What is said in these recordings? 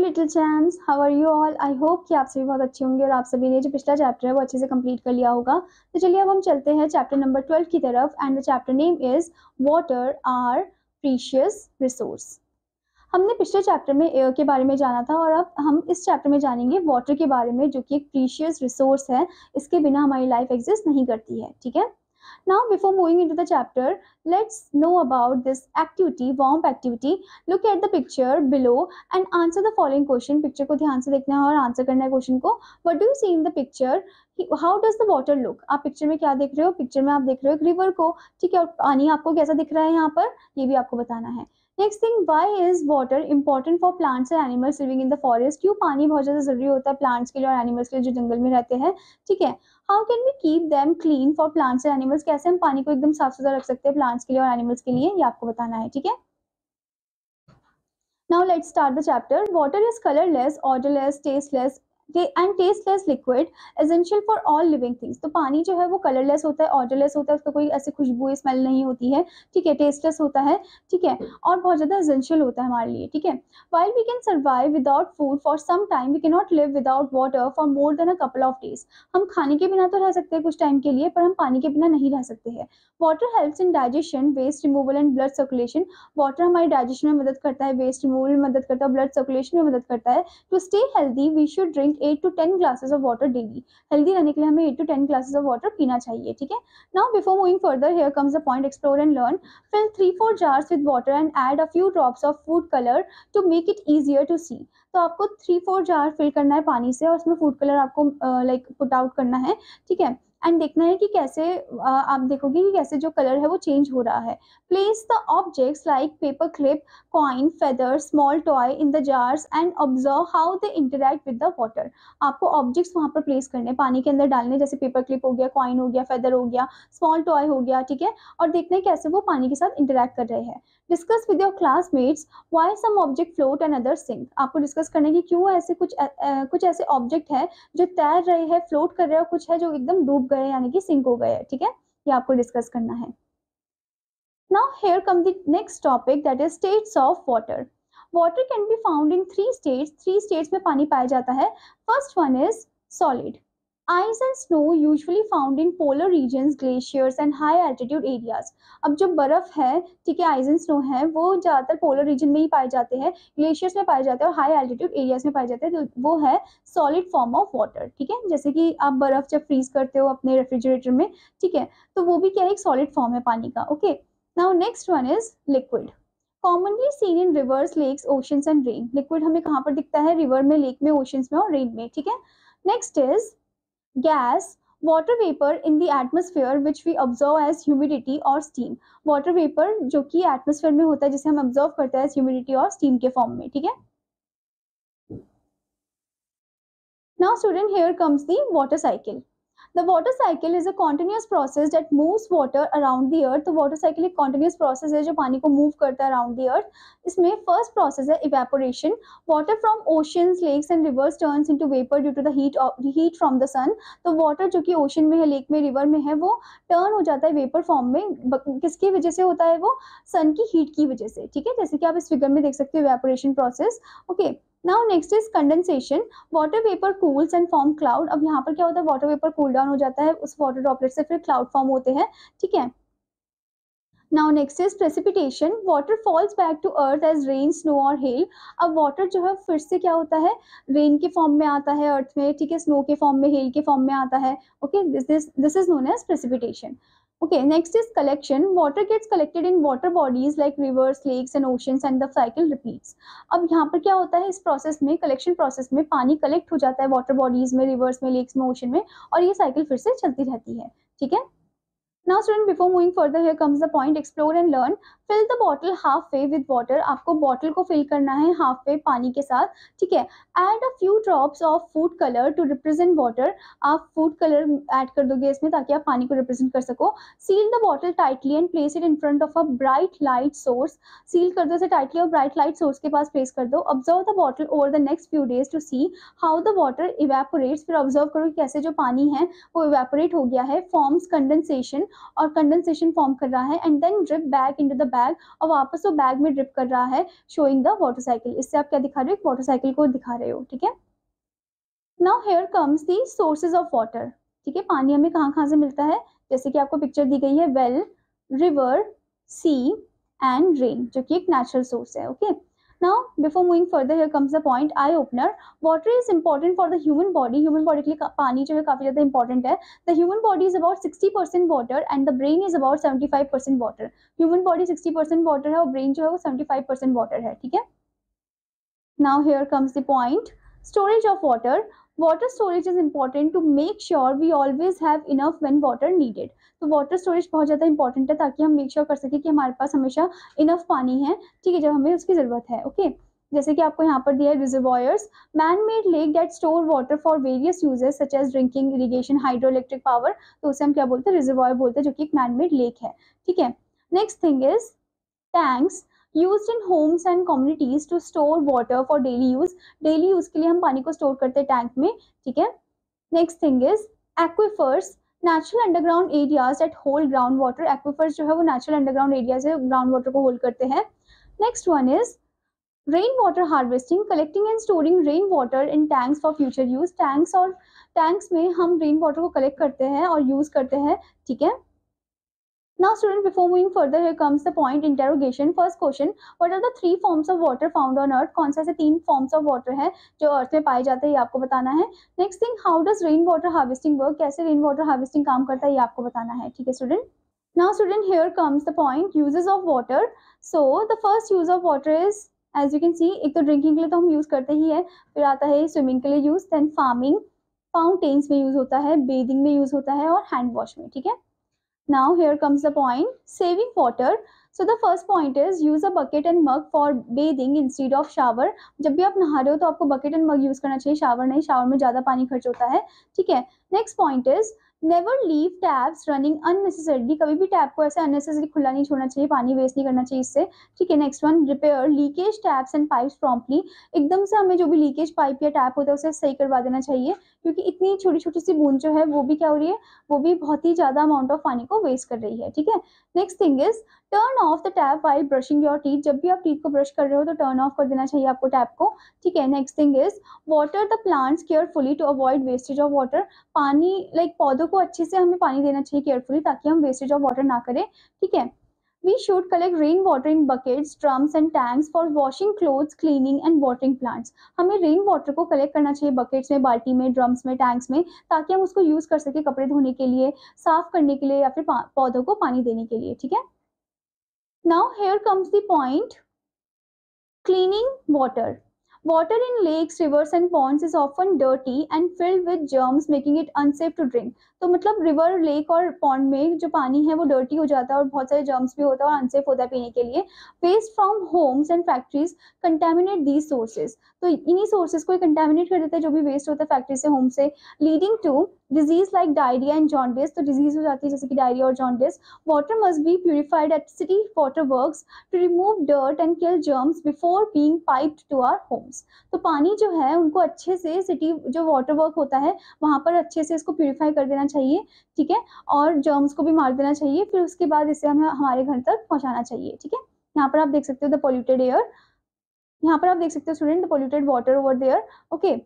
Little champs, how are you all. I hope कि आप सभी बहुत अच्छे होंगे और आप सभी ने जो पिछला चैप्टर है वो अच्छे से कंप्लीट कर लिया होगा। तो चलिए अब हम चलते हैं चैप्टर नंबर 12 की तरफ and the chapter name is water are precious resource. हमने पिछले चैप्टर में एयर के बारे में जाना था और अब हम इस चैप्टर में जानेंगे वाटर के बारे में, जो कि एक प्रीशियस रिसोर्स है। इसके बिना हमारी लाइफ एग्जिस्ट नहीं करती है। ठीक है। Now, before moving into the chapter, let's know about this activity, warm activity. Look at the picture below and answer the following question. Picture को ध्यान से देखना है और आंसर करना है क्वेश्चन को. What do you see in the picture? How does the water look? आप पिक्चर में क्या देख रहे हो? पिक्चर में आप देख रहे हो एक रिवर को, ठीक है, और पानी आपको कैसा दिख रहा है यहाँ पर, ये भी आपको बताना है. Next thing, why is water important for plants and animals living in the forest? क्यों पानी बहुत ज्यादा जरूरी होता है प्लांट्स के लिए और एनिमल्स के लिए जो जंगल में रहते हैं. ठीक है. How can we keep them clean for plants and animals? कैसे हम पानी को एकदम साफ सुथरा रख सकते हैं प्लांट्स के लिए और एनिमल्स के लिए, ये आपको बताना है. ठीक है. Now let's start the chapter. Water is colorless, odorless, tasteless and tasteless liquid essential for all living things. तो पानी जो है वो कलरलेस होता है, ऑर्डरलेस होता है, उसका कोई ऐसी खुशबू स्मेल नहीं होती है. ठीक है. टेस्टलेस होता है. ठीक है. और बहुत ज़्यादा एसेंशियल होता है हमारे लिए. ठीक है. While we can survive without food for some time, we cannot live without water for more than a couple of days. हम खाने के बिना तो रह सकते हैं कुछ टाइम के लिए, पर हम पानी के बिना नहीं रह सकते हैं. Water helps in digestion, waste removal and blood circulation. Water हमारी डाइजेशन में मदद करता है, वेस्ट रिमूवल में मदद करता है, ब्लड सर्कुलेशन में मदद करता है. To stay healthy we should drink 8 to 10 glasses of water daily. Healthy रहने के लिए हमें 8 to 10 ग्लासेस ऑफ वाटर पीना चाहिए. ठीक है. Now before moving further, here comes the point, explore and learn. Fill 3-4 jars with water and add a few drops of food color to make it easier to see. तो आपको 3-4 jar fill करना है पानी से और उसमें food colour आपको like put out करना है. ठीक है. एंड देखना है कि कैसे आप देखोगे कि कैसे जो कलर है वो चेंज हो रहा है. Place the objects like paper clip, coin, feather, small toy in the jars and observe how they interact with the water. आपको ऑब्जेक्ट्स वहां पर प्लेस करने, पानी के अंदर डालने, जैसे पेपर क्लिप हो गया, कॉइन हो गया, फेदर हो गया, स्मॉल टॉय हो गया. ठीक है. और देखना है कैसे वो पानी के साथ इंटरेक्ट कर रहे हैं. Discuss with your classmates why some object float and other sink. आपको डिस्कस करने की क्यों ऐसे कुछ ऐसे ऑब्जेक्ट है जो तैर रहे हैं, फ्लोट कर रहे हैं, और कुछ है जो एकदम डूब गए यानी कि सिंक हो गए हैं. ठीक है. ये आपको डिस्कस करना है. Now here come the next topic, that is states of water. Water can be found in 3 states. 3 states में पानी पाया जाता है. First one is solid. Ice and snow usually found in polar regions, glaciers and high altitude areas. अब जो बर्फ है, ठीक है, आइस एंड स्नो है, वो ज़्यादातर पोलर रीजन में ही पाए जाते हैं, ग्लेशियर्स में पाए जाते हैं और हाई एल्टीट्यूड एरियाज में पाए जाते हैं. तो वो है सॉलिड फॉर्म ऑफ वाटर. ठीक है. जैसे कि आप बर्फ जब फ्रीज करते हो अपने रेफ्रिजरेटर में, ठीक है, तो वो भी क्या है, एक सॉलिड फॉर्म है पानी का. Okay. Now next one is liquid. Commonly seen in rivers, lakes, oceans and rain. Liquid हमें कहाँ पर दिखता है? रिवर में, लेक में, ओशंस में और रेन में. ठीक है. Next is gas, water vapor in the atmosphere which we observe as humidity or steam. water vapor जो कि एटमॉस्फेयर में होता है, जिसे हम ऑब्जर्व करते हैं ह्यूमिडिटी और स्टीम के फॉर्म में. ठीक है. Now student, here comes the water cycle. The water cycle is a continuous process that moves water around the earth. तो water cycle एक continuous process है जो पानी को move करता है around the earth. इसमें first process है evaporation. Water from oceans, lakes and rivers turns into vapor due to the heat from the sun. तो water जो कि ocean में है, lake में, river में है, वो turn हो जाता है vapor form में. किसकी वजह से होता है वो? sun की heat की वजह से. ठीक है. जैसे कि आप इस figure में देख सकते हो evaporation process. Okay. Now next is condensation. Water vapor cools and form cloud. अब यहाँ पर क्या होता है? water vapor cool down हो जाता है, उस water droplet से फिर cloud form होते हैं. ठीक है. Now next is precipitation. Water falls back to earth as rain, snow or hail. अब water जो है फिर से क्या होता है? rain के form में आता है earth में. ठीक है. snow के form में, hail के form में आता है. Okay. This is known as precipitation. Okay, next is collection. Water gets collected in water bodies like rivers, lakes and oceans and the cycle repeats. अब यहाँ पर क्या होता है? इस प्रोसेस में, कलेक्शन प्रोसेस में, पानी कलेक्ट हो जाता है वाटर बॉडीज में, रिवर्स में, लेक्स में, ओशन में, और ये साइकिल फिर से चलती रहती है. ठीक है. Now student, before moving further, here comes the point, explore and learn. Fill the bottle halfway with water. आपको बॉटल को फिल करना है halfway पानी के साथ. ठीक है. Add a few drops of food color to represent water. आप food color ऐड कर दोगे इसमें ताकि आप पानी को represent कर सको. Seal the bottle tightly and place it in front of a bright light source. Seal कर दो इसे tightly और bright light source के पास place कर दो. Observe the bottle over the next few days to see how the water evaporates. फिर observe करो कि कैसे जो पानी है वो evaporate हो गया है. Forms condensation. और कंडेंसेशन फॉर्म कर रहा है and then drip back into the bag और वापस वो बैग में ड्रिप कर रहा है, शोइंग द वाटर साइकिल। इससे आप क्या दिखा रहे हो, वाटर साइकिल को दिखा रहे हो, ठीक है। Now here comes the sources of water, ठीक है। पानी हमें कहाँ कहाँ से मिलता है, जैसे कि आपको पिक्चर दी गई है, well, river, sea and rain, जो कि एक नेचुरल सोर्स है, okay. Now before moving further here comes the point eye opener, water is important for the human body. Human body के लिए पानी जो है काफी ज्यादा इंपॉर्टेंट है। The human body is about 60% water and the brain is about 75% water. Human body 60% water है और ब्रेन जो है वो 75% वाटर है, ठीक है। Now here comes the point, storage of water. Water storage is important to make sure we always have enough when water needed. तो water storage बहुत ज़्यादा इंपॉर्टेंट है ताकि हम मेक श्योर कर सके कि हमारे पास हमेशा इनफ पानी है, ठीक है, जब हमें उसकी ज़रूरत है, ओके। जैसे कि आपको यहाँ पर दिया है reservoirs, man made lake that store water for various uses such as drinking, irrigation, hydro electric power, तो उसे हम क्या बोलते हैं, रिजर्वॉयर बोलते हैं, जो कि एक मैन मेड लेक है, ठीक है। Next thing is tanks used in homes and communities to store water for daily use. daily use के लिए हम पानी को स्टोर करते हैं टैंक में, ठीक है। Next thing is aquifers, natural underground areas that hold ground water. Aquifers जो है वो नेचुरल अंडरग्राउंड एरियाज है, ग्राउंड वाटर को होल्ड करते हैं। Next one is rain water harvesting, collecting and storing rain water in tanks for future use. Tanks में हम rain water को कलेक्ट करते हैं और यूज करते हैं, ठीक है। Now student, before moving further, here comes the point interrogation. First question, what are the 3 forms of water found on earth? कौन सा से 3 forms of water है जो अर्थ में पाए जाते हैं, ये आपको बताना है। Next thing, how does rain water harvesting work, कैसे रेन वाटर हार्वेस्टिंग काम करता है, ये आपको बताना है, ठीक है student. Now student, here comes the point, uses of water. So the first use of water is, as you can see, एक तो ड्रिंकिंग के लिए तो हम यूज करते ही है, फिर आता है स्विमिंग के लिए यूज, देन फार्मिंग, फाउंटेन्स में यूज होता है, बेदिंग में यूज होता है और हैंड वॉश में, ठीक है। Now here comes the point, saving water. So the first point is use a bucket and mug for bathing instead of shower. जब भी आप नहा रहे हो तो आपको बकेट एंड मग यूज करना चाहिए, शावर नहीं, शावर में ज्यादा पानी खर्च होता है, ठीक है। Next point is never leave taps running unnecessarily, कभी भी टैप को ऐसे अननेसेसरी खुला नहीं छोड़ना चाहिए, पानी वेस्ट नहीं करना चाहिए इससे, ठीक है। Next one, repair leakage taps and pipes promptly, एकदम से हमें जो भी लीकेज पाइप या टैप होता है उसे सही करवा देना चाहिए, क्योंकि इतनी छोटी छोटी सी बूंद जो है वो भी क्या हो रही है, वो भी बहुत ही ज्यादा अमाउंट ऑफ पानी को वेस्ट कर रही है, ठीक है। Next thing is turn off the tap while brushing your teeth, जब भी आप टीथ को ब्रश कर रहे हो तो टर्न ऑफ कर देना चाहिए आपको टैप को, ठीक है। Next thing is water the plants carefully to avoid wastage of water, पानी पौधों को अच्छे से हमें पानी देना चाहिए केयरफुली, ताकि हम वेस्टेज ऑफ वाटर ना करें, ठीक है। We should collect rain water in buckets, drums and tanks for washing clothes, cleaning and watering plants. हमें रेन वाटर को कलेक्ट करना चाहिए बकेट्स में, बाल्टी में, ड्रम्स में, टैंक्स में, ताकि हम उसको यूज कर सके कपड़े धोने के लिए, साफ करने के लिए या फिर पौधों को पानी देने के लिए, ठीक है। Now here comes the point, cleaning water. Water in lakes, rivers and ponds is often dirty and filled with germs, making it unsafe to drink. तो मतलब रिवर, लेक और पॉन्ड में जो पानी है वो डर्टी हो जाता है और बहुत सारे जर्म्स भी होता है और अनसेफ होता है पीने के लिए। Waste from homes and factories contaminate these sources, तो इन्हीं सोर्सेज को कंटेमिनेट कर देता है जो भी वेस्ट होता है फैक्ट्री से, होम से, leading to disease like diarrhoea and jaundice, तो डिजीज हो जाती है जैसे कि डायरिया और jaundice. Water must be purified at city water works to remove dirt and kill germs before being piped to our homes, तो पानी जो है उनको अच्छे से सिटी जो वाटर वर्क होता है वहां पर अच्छे से इसको प्यूरिफाई कर देना चाहिए, ठीक है, और जर्म्स को भी मार देना चाहिए, फिर उसके बाद इसे हमें हमारे घर तक पहुंचाना चाहिए, ठीक है। यहाँ पर आप देख सकते हो द पोल्यूटेड एयर, यहाँ पर आप देख सकते हो student the polluted water over there, okay.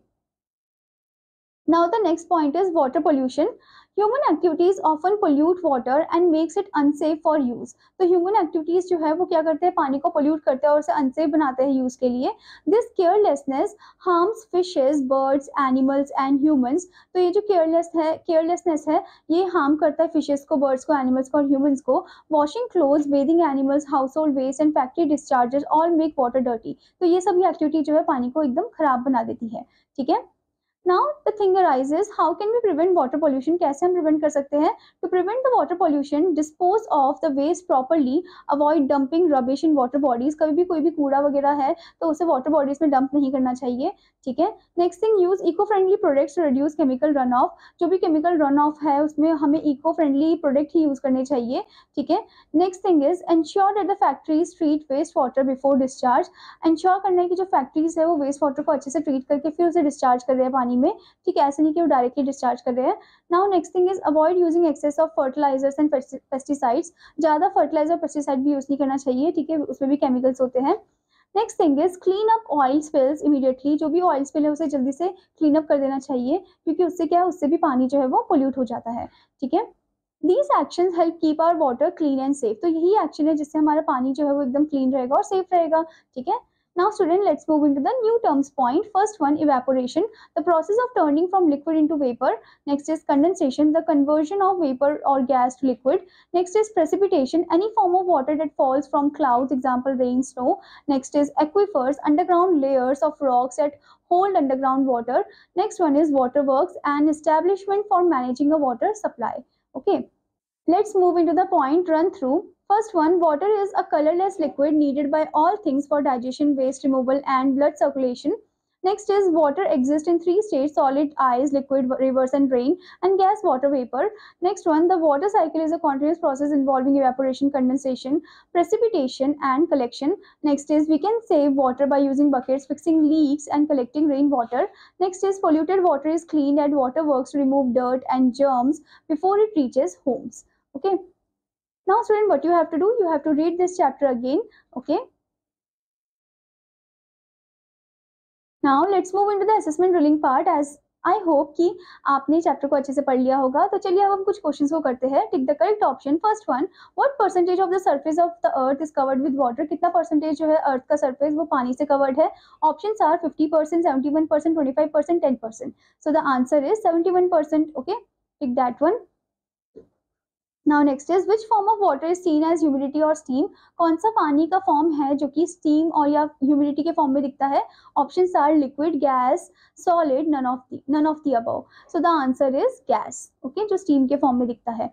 Now the next point is water pollution. Human activities often pollute water and makes it unsafe for use. तो human activities जो है वो क्या करते हैं, पानी को pollute करते हैं और उसे unsafe बनाते हैं use के लिए। This carelessness harms fishes, birds, animals and humans. तो ये जो carelessness है ये harm करता है fishes को, birds को, animals को और humans को। Washing clothes, bathing animals, household waste and factory discharges all make water dirty. तो ये सभी activity जो है पानी को एकदम खराब बना देती है, ठीक है। Now the thing arises, how can we prevent water pollution? कैसे हम prevent कर सकते हैं? To prevent the water pollution, dispose of the waste properly, avoid dumping rubbish in water bodies. कभी भी कोई भी कूड़ा वगैरह है तो उसे water bodies में dump नहीं करना चाहिए, ठीक है। Next thing, use eco-friendly products to reduce chemical runoff. जो भी chemical runoff है उसमें हमें eco-friendly product ही use करने चाहिए, ठीक है। Next thing is ensure that the factories treat waste water before discharge. Ensure करना है कि जो factories है वो waste water को अच्छे से treat करके फिर उसे discharge कर रहे हैं पानी पानी में, ठीक है, ऐसे नहीं कि वो डायरेक्टली डिस्चार्ज कर रहे हैं। Now next thing is avoid using excess of fertilisers and pesticides, ज़्यादा फर्टिलाइजर पेस्टिसाइड भी यूज़ नहीं करना चाहिए, ठीक है, उसमें भी केमिकल्स होते हैं। Next thing is clean up oil spills immediately, जो भी ऑयल स्पिल है उसे जल्दी से क्लीन अप कर देना चाहिए, क्योंकि उससे क्या है, उससे भी पानी जो है वो पोल्यूट हो जाता है, ठीक है। These action help keep our water clean and safe, तो यही एक्शन है जिससे हमारा पानी जो है वो एकदम क्लीन रहेगा और सेफ रहेगा, ठीक है। Now student let's move into the new terms point. First one, evaporation, the process of turning from liquid into vapour. Next is condensation, the conversion of vapour और gas to liquid. Next is precipitation, any form of water that falls from clouds, example rain, snow. Next is aquifers, underground layers of rocks that hold underground water. Next one is waterworks, an establishment for managing a water supply. Okay, let's move into the point run through. First one, water is a colorless liquid needed by all things for digestion, waste removal, and blood circulation. Next is water exists in three states: solid, ice, liquid, rivers and rain, and gas, water vapor. Next one, the water cycle is a continuous process involving evaporation, condensation, precipitation, and collection. Next is we can save water by using buckets, fixing leaks, and collecting rainwater. Next is polluted water is cleaned at waterworks to remove dirt and germs before it reaches homes. Okay, now student, what you have to do, you have to read this chapter again. Okay, now let's move into the assessment drilling part. As I hope कि आपने chapter को अच्छे से पढ़ लिया होगा, तो चलिए अब हम कुछ क्वेश्चंस को करते हैं। Tick the correct option. First one, what percentage of the surface of the earth is covered with water, कितना परसेंटेज जो है अर्थ का सरफेस वो पानी से कवर्ड है। Options are 50%, 71%, 25%, 10%। So the answer is 71%। Okay, tick that one. Now next is which form of water is seen as humidity or steam, कौन सा पानी का फॉर्म है जो कि स्टीम और या ह्यूमिडिटी के फॉर्म में दिखता है। Options are liquid, gas, solid, none of the above. So the answer is gas. Okay, जो स्टीम के फॉर्म में दिखता है।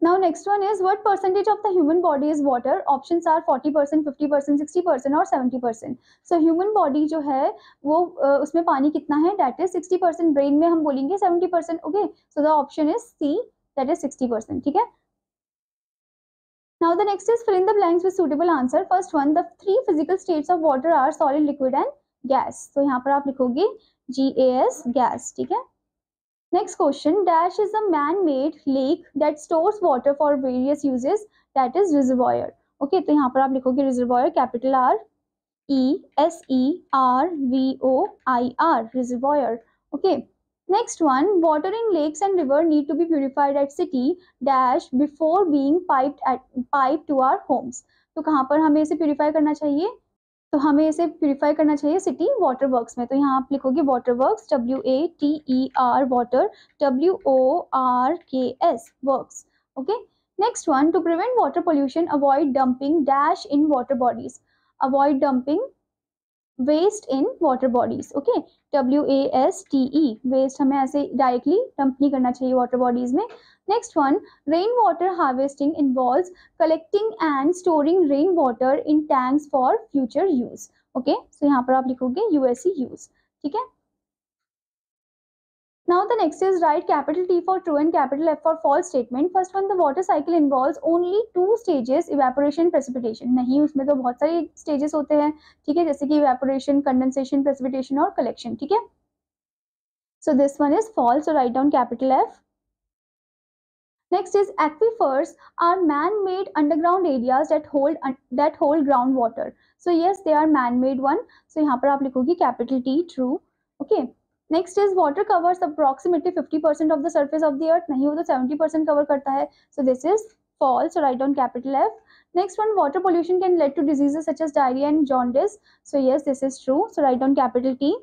Now next one is what percentage of the human body is water? Options are 40%, 50%, 60% और 70%. So human body जो है वो उसमें पानी कितना है, that is 60%. ब्रेन में हम बोलेंगे 70%. Okay, so the option is C, that is 60%. ठीक है। Now the next is fill in the blanks with suitable answer. First one, the three physical states of water are solid, liquid and gas. तो यहाँ पर आप लिखोगे GAS, gas, ठीक है। Next question, dash is a man-made lake that stores water for various uses, that is reservoir. Okay, तो यहाँ पर आप लिखोगे reservoir, capital R E S E R V O I R, reservoir. Okay. Next one, water in lakes and river need to be purified at city dash before being piped to our homes. तो कहाँ पर हमें इसे purify करना चाहिए, तो हमें इसे प्यूरिफाई करना चाहिए सिटी वाटर वर्क्स में। तो यहाँ आप लिखोगे water works, WATER water, WORKS works. Okay, next one, to prevent water pollution avoid dumping dash in water bodies, avoid dumping waste in water bodies. Okay, WASTE, waste हमें ऐसे directly dump नहीं करना चाहिए वाटर बॉडीज में। Next one, rain water harvesting involves collecting and storing rain water in tanks for future use. Okay, so यहाँ पर आप लिखोगे USE यूज, ठीक है। Now the next is write capital T for true and capital F for false statement. First one, the water cycle involves only two stages, evaporation, precipitation. नहीं, उसमें तो बहुत सारे stages होते हैं, ठीक है, जैसे कि evaporation, condensation, precipitation और collection, ठीक है। So this one is false, so write down capital F. Next is aquifers are man-made underground areas that hold groundwater. So yes, they are man-made one. So यहाँ पर आप लिखोगे capital T, true. Okay. Next is water covers approximately 50% of the surface of the earth. नहीं, वो तो 70% cover करता है. So this is false. So write down capital F. Next one, water pollution can lead to diseases such as diarrhea and jaundice. So yes, this is true. So write down capital T.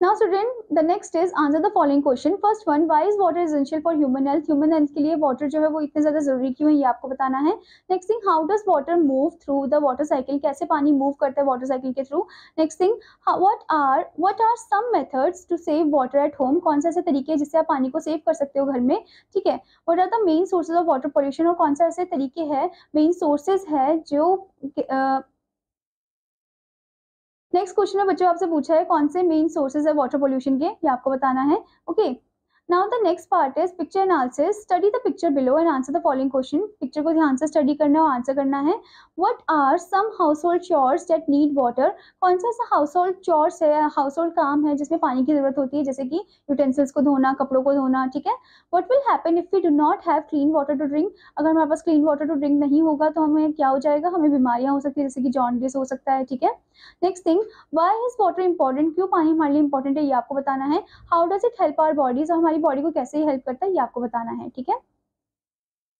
Now student, the next is answer the following question. First one, why is water essential for human health? Human health के लिए water जो है वो इतने ज़्यादा ज़रूरी क्यों है, ये आपको बताना है. Next thing, how does water move through the water cycle? कैसे पानी move करता है water cycle के through? Next thing, what are some methods to save water at home? कौन से ऐसे तरीके हैं जिससे आप पानी को सेव कर सकते हो घर में, ठीक है. What are the main sources of water pollution? और कौन से ऐसे तरीके हैं, main sources है जो नेक्स्ट क्वेश्चन में बच्चों आपसे पूछा है कौन से मेन सोर्सेज है वाटर पोल्यूशन के, ये आपको बताना है. Okay, now the next part is picture analysis. Study the picture below and answer the following question. Picture को ध्यान से स्टडी करना है और आंसर करना है. What are some household chores that need water. कौन सा ऐसा हाउसहोल्ड चोर्स है, हाउसहोल्ड काम है जिसमें पानी की जरूरत होती है, जैसे कि यूटेंसिल्स को धोना, कपड़ों को धोना. ठीक है. What will happen if we do not have clean water to drink. अगर हमारे पास क्लीन वाटर टू ड्रिंक नहीं होगा तो हमें क्या हो जाएगा, हमें बीमारियां हो सकती है, जैसे कि जॉन्डिस हो सकता है. ठीक है. Next thing, why is water important. क्यों पानी हमारे लिए इंपॉर्टेंट है ये आपको बताना है. How does it help our bodies, और हमारी बॉडी को कैसे हेल्प करता है ये आपको बताना है. ठीक है.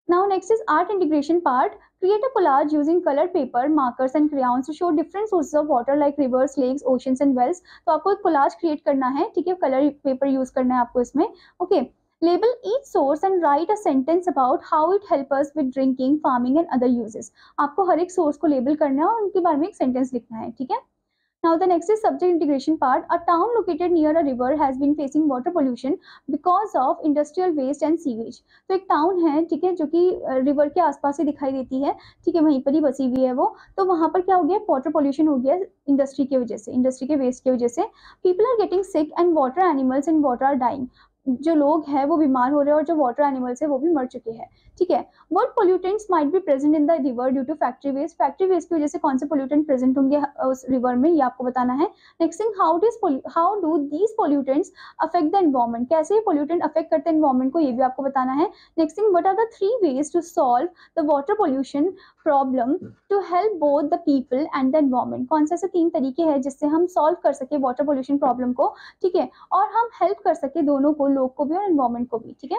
Now next is art integration part. Create a collage using colored paper, markers and crayons to show different sources of water like rivers, lakes, oceans and wells. तो आपको एक collage create करना है. ठीक है. कलर पेपर यूज करना है आपको इसमें. Okay. Label each source and write a sentence about how it helps us with drinking, farming and other uses. आपको हर एक सोर्स को लेबल करना है और उनके बारे में एक सेंटेंस लिखना है. ठीक है. Now the next is subject integration part. A town located near a river has been facing water pollution because of industrial waste and sewage. तो एक टाउन है, ठीक है, जो कि रिवर के आसपास ही दिखाई देती है. ठीक है. वहीं पर ही बसी हुई है वो. तो वहां पर क्या हो गया, वाटर पोल्यूशन हो गया इंडस्ट्री की वजह से, इंडस्ट्री के वेस्ट की वजह से. People are getting sick and water animals in water are dying. जो लोग हैं वो बीमार हो रहे हैं और जो वाटर एनिमल्स है वो भी मर चुके हैं. ठीक है. What pollutants might be present in the river due to factory waste. Factory waste की वजह से कौन से पोल्यूटेंट प्रेजेंट होंगे उस रिवर में, ये आपको बताना है. Next thing, how do these pollutants affect the environment. कैसे ये पोल्यूटेंट अफेक्ट करते हैं एनवायरमेंट को, ये भी आपको बताना है. Next thing, what are the 3 ways to solve the water pollution problem to help both the people and the environment. कौन से ऐसे 3 तरीके हैं जिससे हम सॉल्व कर सके वाटर पोल्यूशन प्रॉब्लम को. ठीक है. और हम हेल्प कर सके दोनों को, लोग को भी और एनवायरमेंट को भी. ठीक है.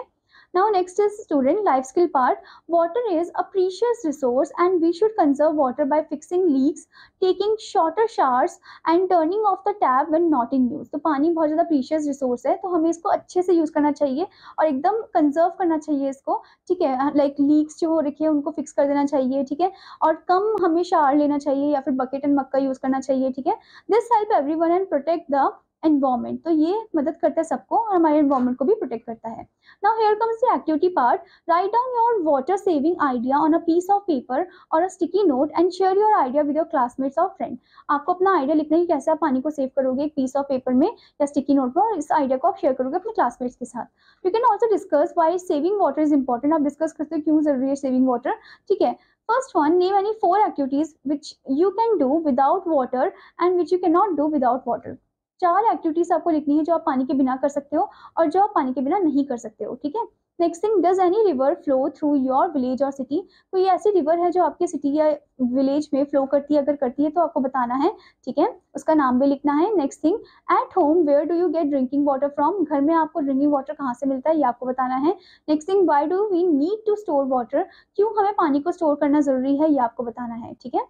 Now next is student life skill part. Water is a precious resource and we should conserve water by fixing leaks, taking shorter showers and turning off the tap when not in use. तो पानी बहुत ज़्यादा precious resource है, तो हमें इसको अच्छे से यूज़ करना चाहिए और एकदम कंजर्व करना चाहिए इसको. ठीक है. लाइक लीक्स जो हो रखी है उनको फिक्स कर देना चाहिए. ठीक है. और कम हमें शावर लेना चाहिए या फिर बकेट एंड मग का यूज़ करना चाहिए. ठीक है. This help everyone and protect the environment. तो ये मदद करता है सबको और हमारे एनवायरमेंट को भी प्रोटेक्ट करता है. Now here comes the activity part. Write down your water saving idea on a piece of paper or a sticky note and share your idea with your classmates or friend. आपको अपना idea लिखना है कि कैसे आप पानी को save करोगे एक पीस ऑफ पेपर में या स्टिकी नोट पर, और इस आइडिया को आप शेयर करोगे अपने क्लासमेट्स के साथ. You can also discuss why saving water is important. आप डिस्कस करते हो क्यों जरूरी है सेविंग वाटर. ठीक है. First one, name any 4 activities which you can do without water and which you can not do without water. 4 activities आपको लिखनी है जो आप पानी के बिना कर सकते हो और जो आप पानी के बिना नहीं कर सकते हो. ठीक है. Next thing, does any river flow through your village और सिटी. कोई ऐसी रिवर है जो आपके सिटी या विलेज में फ्लो करती है, अगर करती है तो आपको बताना है. ठीक है. उसका नाम भी लिखना है. Next thing, at home where do you get drinking water from. घर में आपको ड्रिंकिंग वाटर कहाँ से मिलता है ये आपको बताना है. Next thing, why do we need to store water. क्यों हमें पानी को स्टोर करना जरूरी है ये आपको बताना है. ठीक है.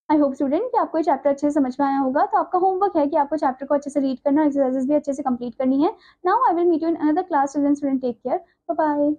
आई होप स्टूडेंट कि आपको ये चैप्टर अच्छे से समझ में आया होगा. तो आपका होमवर्क है कि आपको चैप्टर को अच्छे से रीड करना, एक्सरसाइजेस भी अच्छे से कंप्लीट करनी है. Now I will meet you in another class. Student take care. Bye bye.